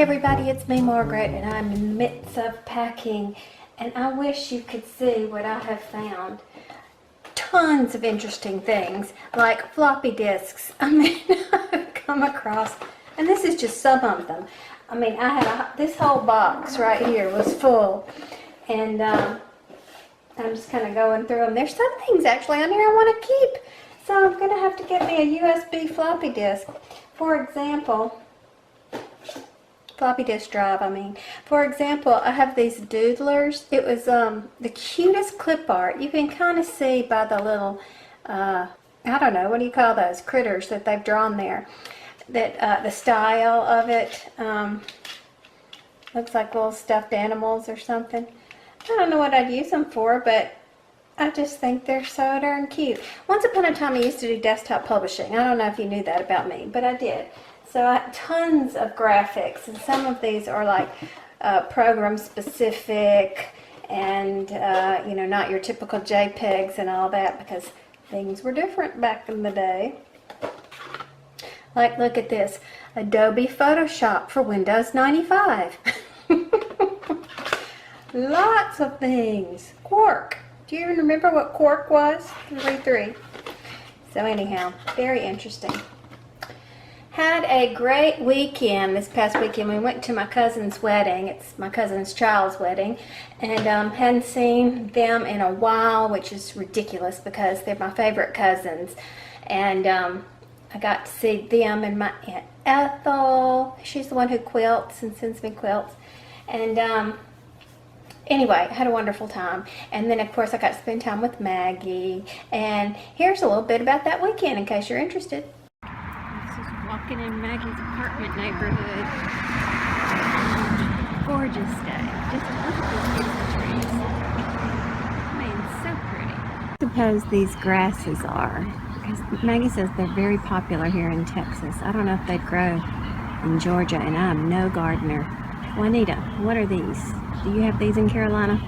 everybody, it's me Margaret, and I'm in the midst of packing, and I wish you could see what I have found. Tons of interesting things, like floppy disks. I mean, I've come across, and this is just some of them. I mean, I had this whole box right here was full, and I'm just kind of going through them. There's some things actually on here I want to keep, so I'm going to have to get me a USB floppy disk. For example, floppy disk drive, I mean. For example, I have these doodlers. It was the cutest clip art. You can kind of see by the little, I don't know, what do you call those critters that they've drawn there? That the style of it looks like little stuffed animals or something. I don't know what I'd use them for, but I just think they're so darn cute. Once upon a time I used to do desktop publishing. I don't know if you knew that about me, but I did. So tons of graphics, and some of these are like program specific and you know, not your typical JPEGs and all that, because things were different back in the day. Like, look at this, Adobe Photoshop for Windows 95. Lots of things. Quark. Do you even remember what Quark was? Read through. So anyhow, very interesting. Had a great weekend this past weekend. We went to my cousin's wedding. It's my cousin's child's wedding, and hadn't seen them in a while, which is ridiculous because they're my favorite cousins. And I got to see them and my Aunt Ethel. She's the one who quilts and sends me quilts. And anyway, I had a wonderful time. And then of course I got to spend time with Maggie. And here's a little bit about that weekend in case you're interested. Walking in Maggie's apartment neighborhood. Gorgeous day. Just look at these beautiful trees. I mean, so pretty. I suppose these grasses are, because Maggie says they're very popular here in Texas. I don't know if they'd grow in Georgia, and I'm no gardener. Juanita, what are these? Do you have these in Carolina?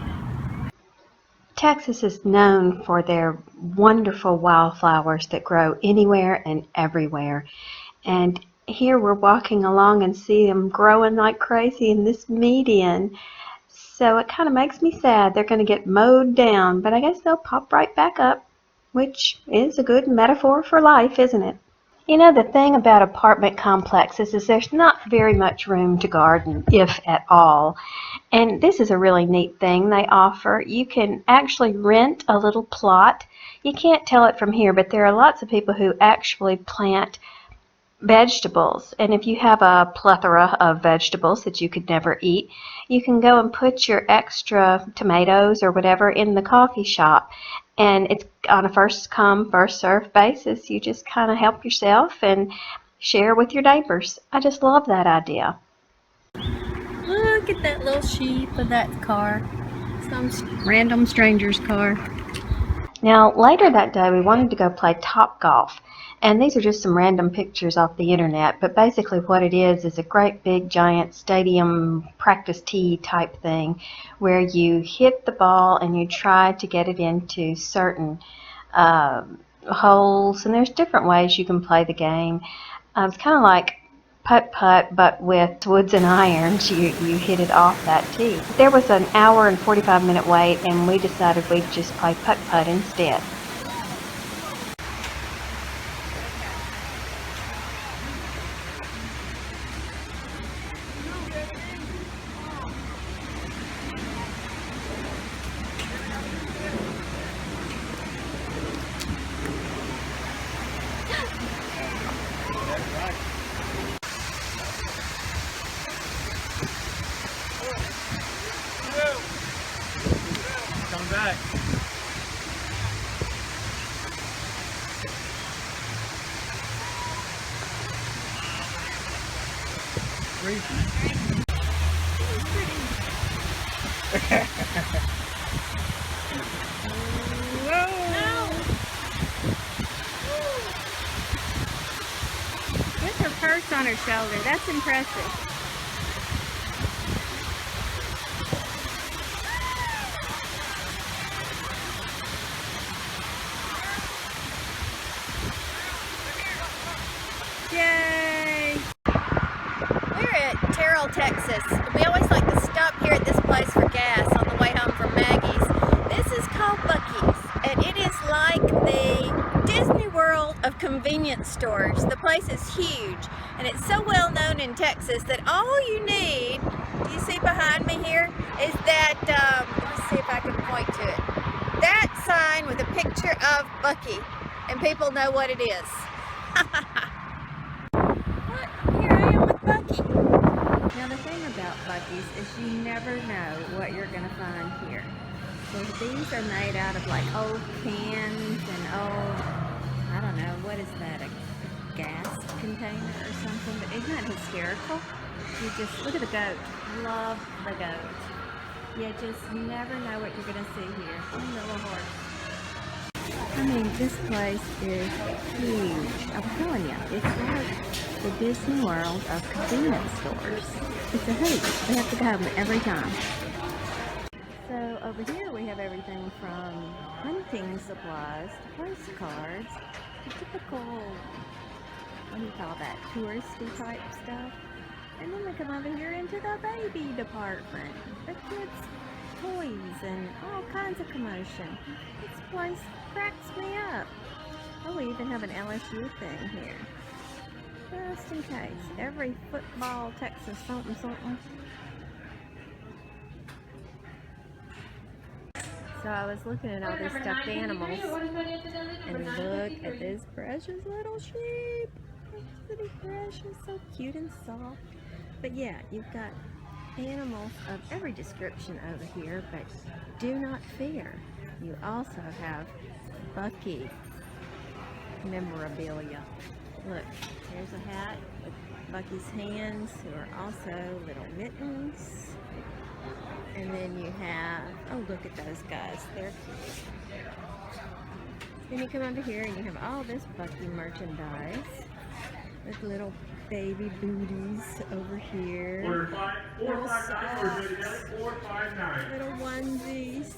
Texas is known for their wonderful wildflowers that grow anywhere and everywhere. And here we're walking along and see them growing like crazy in this median. So it kind of makes me sad. They're going to get mowed down, but I guess they'll pop right back up, which is a good metaphor for life, isn't it? You know, the thing about apartment complexes is there's not very much room to garden, if at all. And this is a really neat thing they offer. You can actually rent a little plot. You can't tell it from here, but there are lots of people who actually plant vegetables, and if you have a plethora of vegetables that you could never eat, you can go and put your extra tomatoes or whatever in the coffee shop, and it's on a first come first served basis. You just kind of help yourself and share with your neighbors. I just love that idea. Look at that little sheep of that car, some random stranger's car. Now later that day we wanted to go play Top Golf. And these are just some random pictures off the internet, but basically what it is a great big giant stadium practice tee type thing where you hit the ball and you try to get it into certain holes, and there's different ways you can play the game. It's kind of like putt-putt, but with woods and irons. You hit it off that tee. There was an hour and 45-minute wait, and we decided we'd just play putt-putt instead. Come back. With her purse on her shoulder, that's impressive. Texas. Texas. We always like to stop here at this place for gas on the way home from Maggie's. This is called Buc-ee's, and it is like the Disney World of convenience stores. The place is huge, and it's so well known in Texas that all you need, do you see behind me here, is that, let's see if I can point to it, that sign with a picture of Buc-ee, and people know what it is. Here I am with Buc-ee. Now the thing about Buc-ee's is you never know what you're going to find here. So these are made out of like old cans and old, I don't know, what is that, a gas container or something? But isn't that hysterical? You just, look at the goat. Love the goat. You just never know what you're going to see here. Look at the little horse. I mean, this place is huge. I'm telling you, it's like the Disney World of convenience stores. It's a hoot. We have to come every time. So over here we have everything from hunting supplies to postcards to typical, what do you call that, touristy type stuff. And then we come over here into the baby department. The kids' toys and all kinds of commotion. This place cracks me up. Oh, we even have an LSU thing here. Just in case. Every football, Texas something something. So I was looking at all these stuffed animals, and look at this precious little sheep. Isn't he precious? So cute and soft. But yeah, you've got animals of every description over here, but do not fear. You also have Buc-ee memorabilia. Look, here's a hat with Buc-ee's hands, who are also little mittens. And then you have, oh, look at those guys, they're cute. Then you come over here and you have all this Buc-ee merchandise with little baby booties over here. Little socks, little onesies,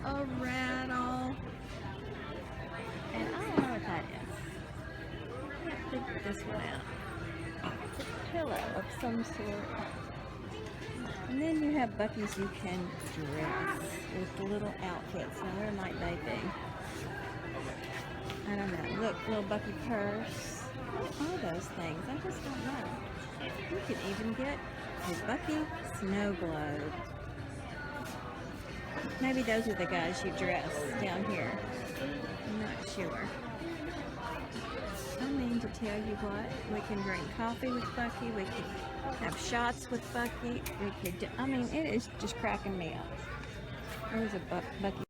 a rattle, and I don't know what that is. I can't figure this one out. It's a pillow of some sort. And then you have Buc-ee's you can dress with the little outfits. Now where might they be? I don't know. Look, little Buc-ee purse. What are those things? I just don't know. You can even get a Buc-ee snow globe. Maybe those are the guys you dress down here. I'm not sure. I mean, to tell you what, we can drink coffee with Buc-ee, we can have shots with Buc-ee, we could do, I mean, it is just cracking me up. There's a Buc-ee.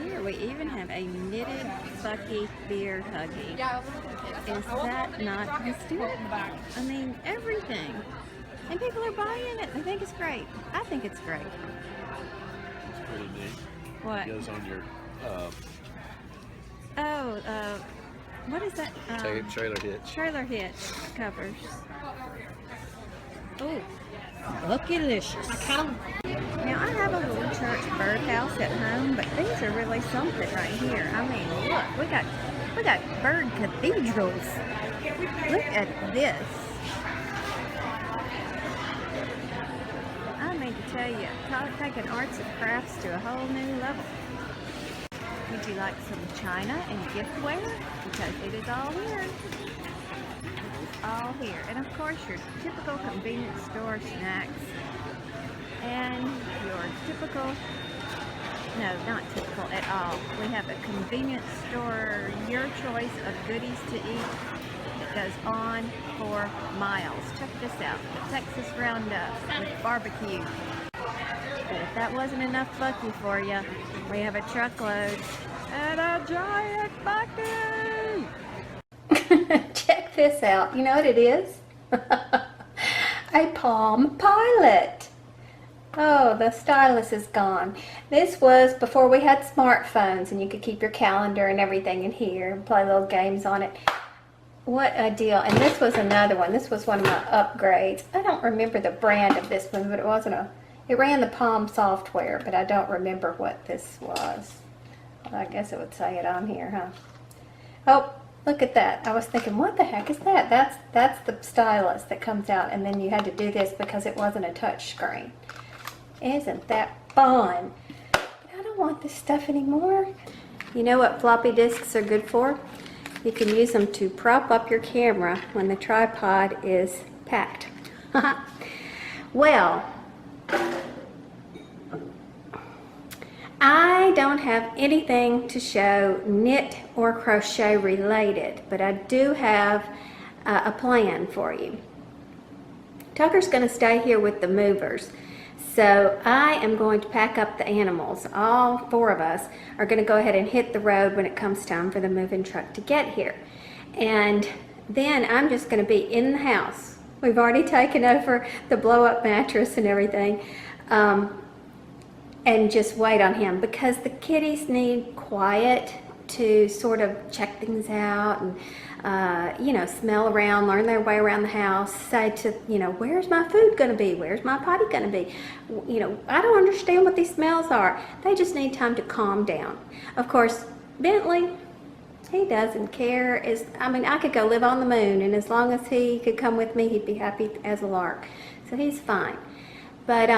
Here we even have a knitted Buc-ee beer huggy. Is that not hysterical? I mean, everything. And people are buying it. They think it's great. I think it's great. It's pretty neat. What? It goes on your what is that? trailer hitch. Trailer hitch covers. Oh, Buc-ee-licious. Now I have a little church birdhouse at home, but these are really something right here. I mean, look, we got bird cathedrals. Look at this. I mean to tell you, taking arts and crafts to a whole new level. Would you like some china and giftware? Because it is all here. It is all here. And of course your typical convenience store snacks. And your typical, no, not typical at all. We have a convenience store, your choice of goodies to eat. It goes on for miles. Check this out, the Texas Roundup with barbecue. But if that wasn't enough Buc-ee for you, we have a truckload and a giant Buc-ee! Check this out. You know what it is? A Palm Pilot. Oh, the stylus is gone. This was before we had smartphones and you could keep your calendar and everything in here and play little games on it. What a deal. And this was another one. This was one of my upgrades. I don't remember the brand of this one, but it ran the Palm software, but I don't remember what this was. Well, I guess it would say it on here, huh? Oh, Look at that. I was thinking, what the heck is that? That's the stylus that comes out, and then you had to do this because it wasn't a touch screen. Isn't that fun? But I don't want this stuff anymore. You know what floppy disks are good for? You can use them to prop up your camera when the tripod is packed. Well, I don't have anything to show knit or crochet related, but I do have a plan for you. Tucker's going to stay here with the movers, so I am going to pack up the animals. All 4 of us are going to go ahead and hit the road when it comes time for the moving truck to get here. And then I'm just going to be in the house. We've already taken over the blow-up mattress and everything. And just wait on him, because the kitties need quiet to sort of check things out and, you know, smell around, learn their way around the house, say to, you know, where's my food going to be? Where's my potty going to be? You know, I don't understand what these smells are. They just need time to calm down. Of course, Bentley, he doesn't care. I mean, I could go live on the moon, and as long as he could come with me, he'd be happy as a lark. So he's fine. But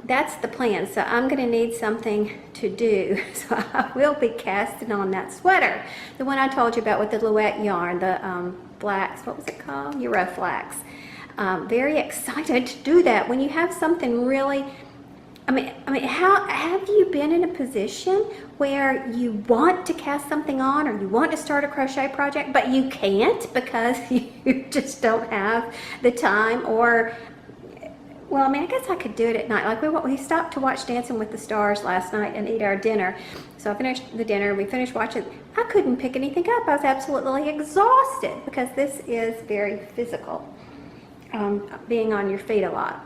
that's the plan. So I'm going to need something to do. So I will be casting on that sweater, the one I told you about with the Louette yarn, the flax. What was it called? Euroflax. Very excited to do that. When you have something really, I mean, how have you been in a position where you want to cast something on, or you want to start a crochet project, but you can't because you just don't have the time? Or, well, I mean, I guess I could do it at night. Like we stopped to watch Dancing with the Stars last night and eat our dinner. So I finished the dinner, we finished watching. I couldn't pick anything up. I was absolutely exhausted because this is very physical, being on your feet a lot.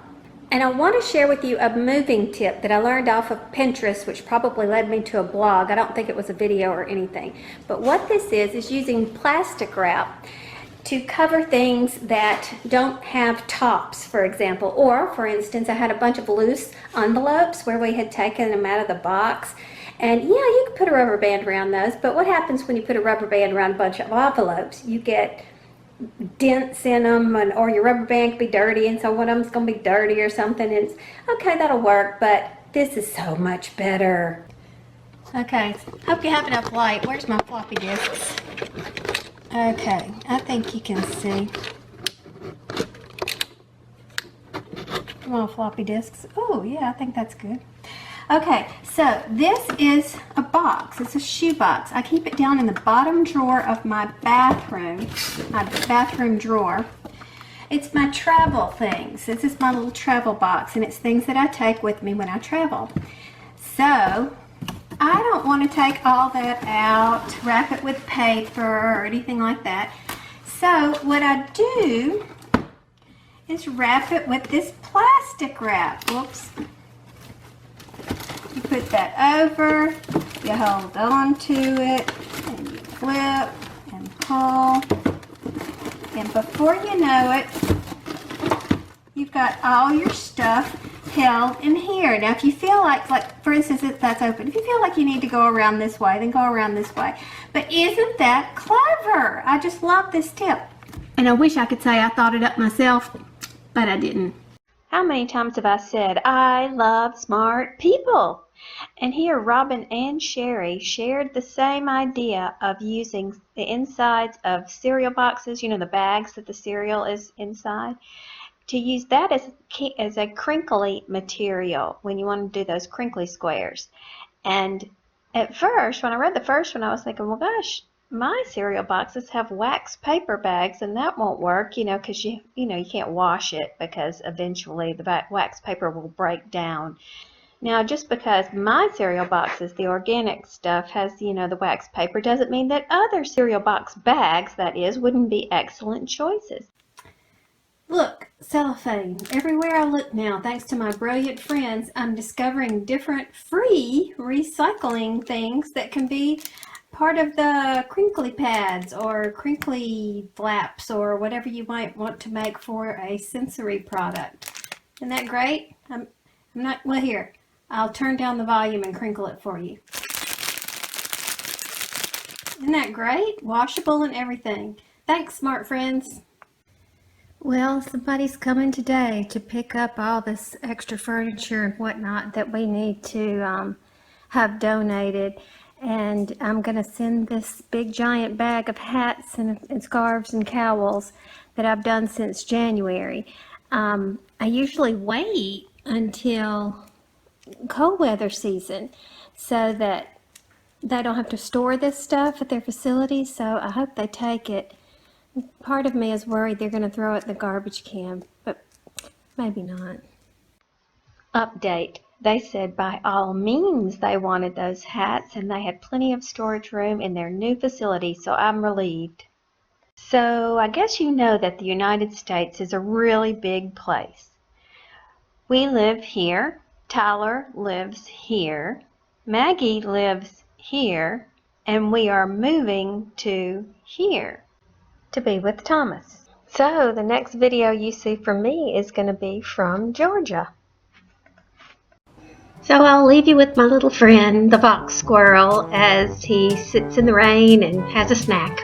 And I want to share with you a moving tip that I learned off of Pinterest, which probably led me to a blog. I don't think it was a video or anything. But what this is using plastic wrap to cover things that don't have tops, for example. Or, for instance, I had a bunch of loose envelopes where we had taken them out of the box. And yeah, you can put a rubber band around those, but what happens when you put a rubber band around a bunch of envelopes? You get dents in them, or your rubber band could be dirty, and so one of them's going to be dirty or something. And it's, okay, that'll work, but this is so much better. Okay, hope you have enough light. Where's my floppy disks? Okay, I think you can see. Come on, floppy disks. Oh, yeah, I think that's good. Okay, so this is a box. It's a shoe box. I keep it down in the bottom drawer of my bathroom drawer. It's my travel things. This is my little travel box, and it's things that I take with me when I travel. So I don't want to take all that out, wrap it with paper or anything like that. So what I do is wrap it with this plastic wrap. Whoops. You put that over, you hold on to it, and you flip and pull. And before you know it, you've got all your stuff held in here. Now if you feel like for instance, if that's open, if you feel like you need to go around this way, then go around this way. But isn't that clever? I just love this tip. And I wish I could say I thought it up myself, but I didn't. How many times have I said, I love smart people? And here Robin and Sherry shared the same idea of using the insides of cereal boxes, you know, the bags that the cereal is inside, to use that as a crinkly material when you want to do those crinkly squares. And at first, when I read the first one, I was thinking, well, gosh, my cereal boxes have wax paper bags, and that won't work, you know, because you can't wash it because eventually the wax paper will break down. Now, just because my cereal boxes, the organic stuff, has, you know, the wax paper, doesn't mean that other cereal box bags, that is, wouldn't be excellent choices. Look, cellophane. Everywhere I look now, thanks to my brilliant friends, I'm discovering different free recycling things that can be part of the Crinkly Pads or Crinkly Flaps or whatever you might want to make for a sensory product. Isn't that great? I'm not, well, here, I'll turn down the volume and crinkle it for you. Isn't that great? Washable and everything. Thanks, smart friends. Well, somebody's coming today to pick up all this extra furniture and whatnot that we need to have donated. And I'm going to send this big giant bag of hats and scarves and cowls that I've done since January. I usually wait until cold weather season so that they don't have to store this stuff at their facility, so I hope they take it. Part of me is worried they're going to throw it in the garbage can, but maybe not. Update. They said by all means they wanted those hats and they had plenty of storage room in their new facility, so I'm relieved. So I guess you know that the United States is a really big place. We live here. Tyler lives here. Maggie lives here. And we are moving to here to be with Thomas. So the next video you see from me is going to be from Georgia. So I'll leave you with my little friend, the fox squirrel, as he sits in the rain and has a snack.